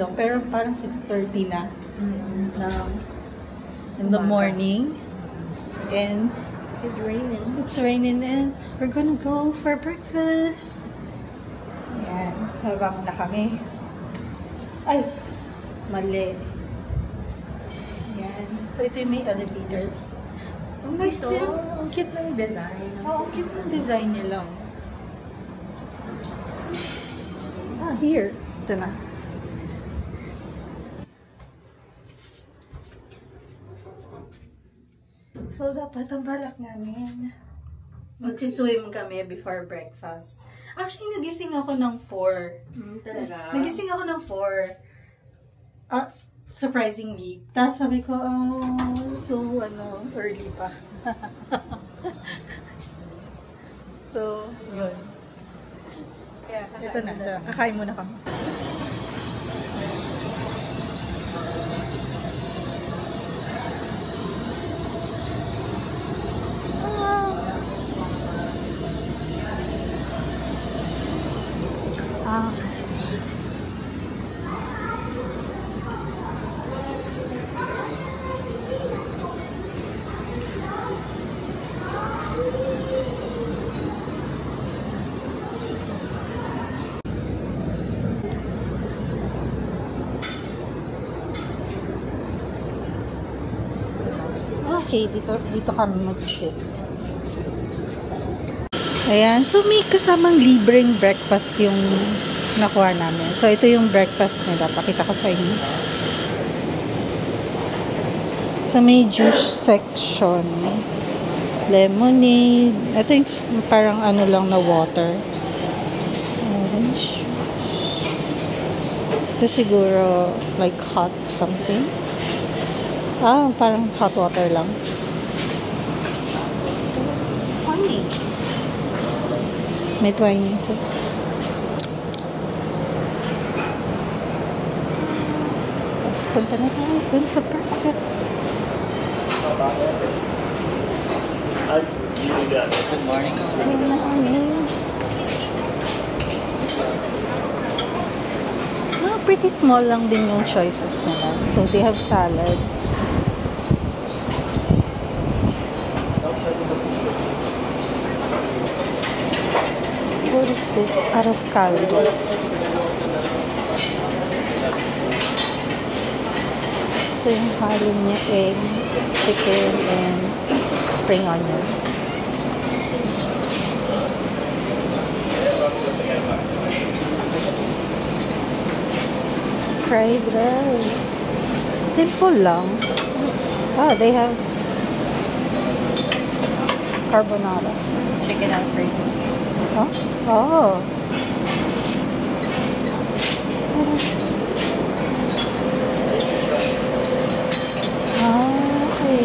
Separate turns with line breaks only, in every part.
lang. Pero parang 6:30 na. In the morning. And
it's raining.
It's raining and we're gonna go for breakfast. Ayan. Habang na kami. Ay! Mali. Ayan. So, ito yung may elevator.
Ang nice din. Ang cute ng design.
Oo, ang cute ng design niya lang. Here. Ito na. So, dapat ang balak namin. Magsiswim kami before breakfast. Actually, nagising ako ng 4.
Talaga?
Nagising ako ng 4. Surprisingly. Tapos sabi ko, early pa. So, yun. Ito na. Kakain muna kami. Okay, dito kami mag-sit. Ayan, so may kasamang libreng breakfast yung nakuha namin. So ito yung breakfast nila, pakita ko sa inyo. So may juice section, lemonade, ito yung parang ano lang na water. Orange. Ito siguro like hot something. Parang hot water lang. Funny. May twine isa. Tapos punta na tayo dun sa breakfast.
Good morning.
Good morning. Pretty small lang din yung choices nila. So they have salad. What is this? Arroz caldo. So yung halo niya egg, chicken, and spring onions. Fried rice. Simple lang. They have carbonara.
Chicken Alfredo.
Huh? Oh. Okay.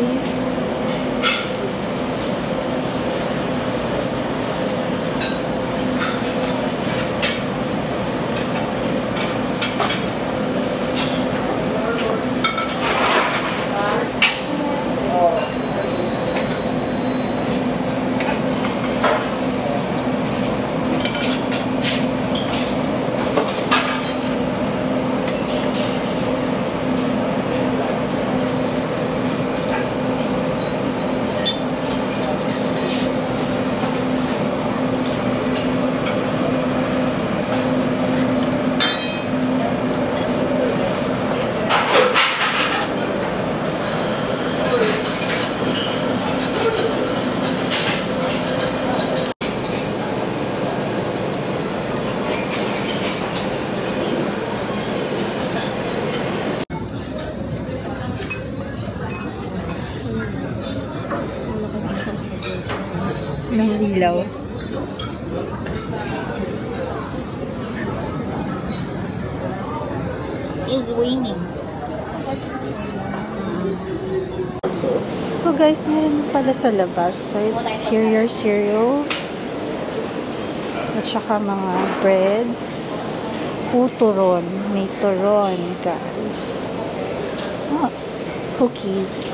Ng ilaw. It's raining.
So guys, meron pala sa labas. So it's here your cereals. At saka mga breads. Turon. May turon, guys. Cookies.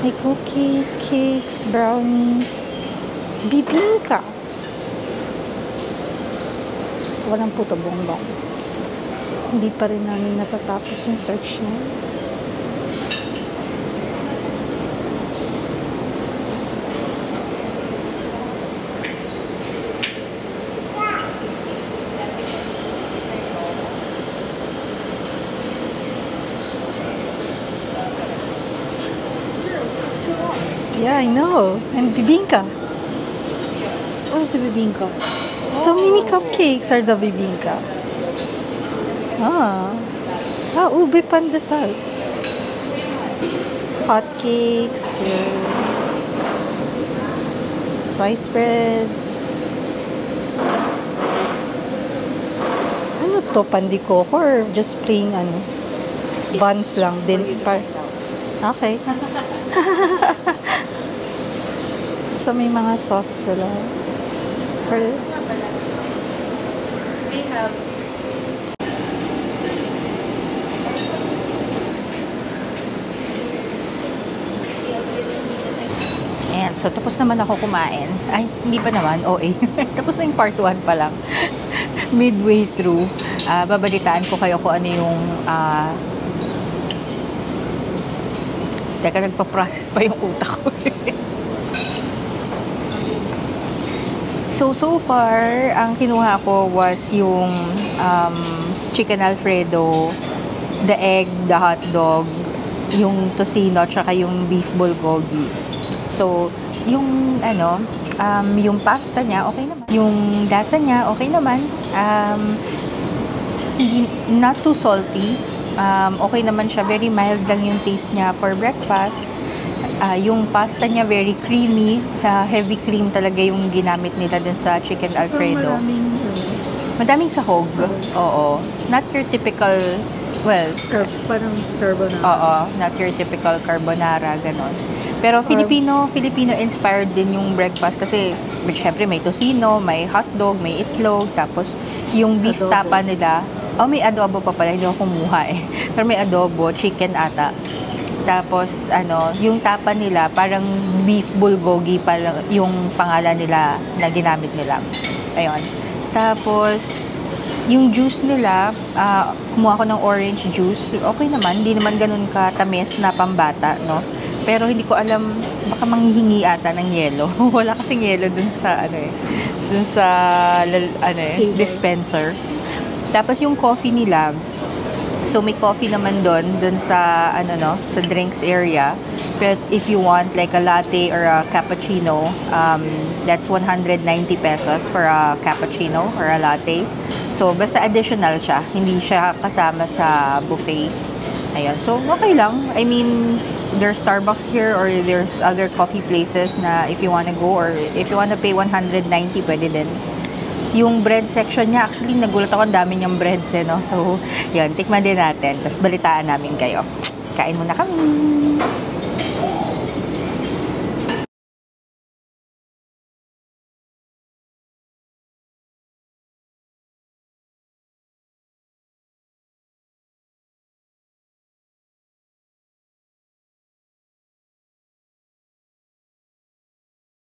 May cookies, cakes, brownies, bibingka. Walang puto bongbong. Hindi pa rin namin natatapos yung search niya. Yeah, I know. And bibingka.
Where's the bibingka?
The mini cupcakes are the bibingka. Ube pandesal. Hot cakes. Here. Sliced breads. Ano to? Pandikoko or just plain buns lang din? Okay. So, may mga sauce sila.
They have...
Ayan, so tapos naman ako kumain. Ay, hindi pa naman, OA. Tapos na yung part 1 pa lang. Midway through, babalitaan ko kayo kung ano yung... Teka, nagpa-process pa yung utak ko. So far, ang kinuha ko was yung chicken alfredo, the egg, the hot dog, yung tocino, tsaka yung beef bulgogi. So, yung yung pasta niya, okay naman. Yung lasa niya, okay naman. Not too salty. Okay naman siya. Very mild lang yung taste niya for breakfast. Yung pasta niya very creamy, heavy cream talaga yung ginamit nila dun sa chicken alfredo. Madaming sahog. Oo. Not your typical,
parang carbonara.
Oo, not your typical carbonara, ganon. Pero Filipino inspired din yung breakfast kasi syempre may tocino, may hotdog, may itlog, tapos yung beef
Adobo.
tapa nila. May adobo pa pala, hindi ako kumuha eh. Pero may adobo, chicken ata. Tapos, yung tapa nila, parang beef bulgogi pala yung pangalan nila na ginamit nila. Ayun. Tapos, yung juice nila, kumuha ko ng orange juice. Okay naman, hindi naman ganun katamis na pambata, no? Pero hindi ko alam, baka manghihingi ata ng yelo. Wala kasing yelo dun sa, dispenser. Tapos, yung coffee nila, so, may coffee naman doon sa, sa drinks area. But if you want like a latte or a cappuccino, that's 190 pesos for a cappuccino or a latte. So, basta additional siya. Hindi siya kasama sa buffet. Ayun. So, okay lang. I mean, there's Starbucks here or there's other coffee places na if you wanna go or if you wanna pay 190, pwede din. Yung bread section niya, actually, nagulat ako, ang dami niyang breads, no? So, yun, tikman din natin. Tapos, balitaan namin kayo. Kain muna kami!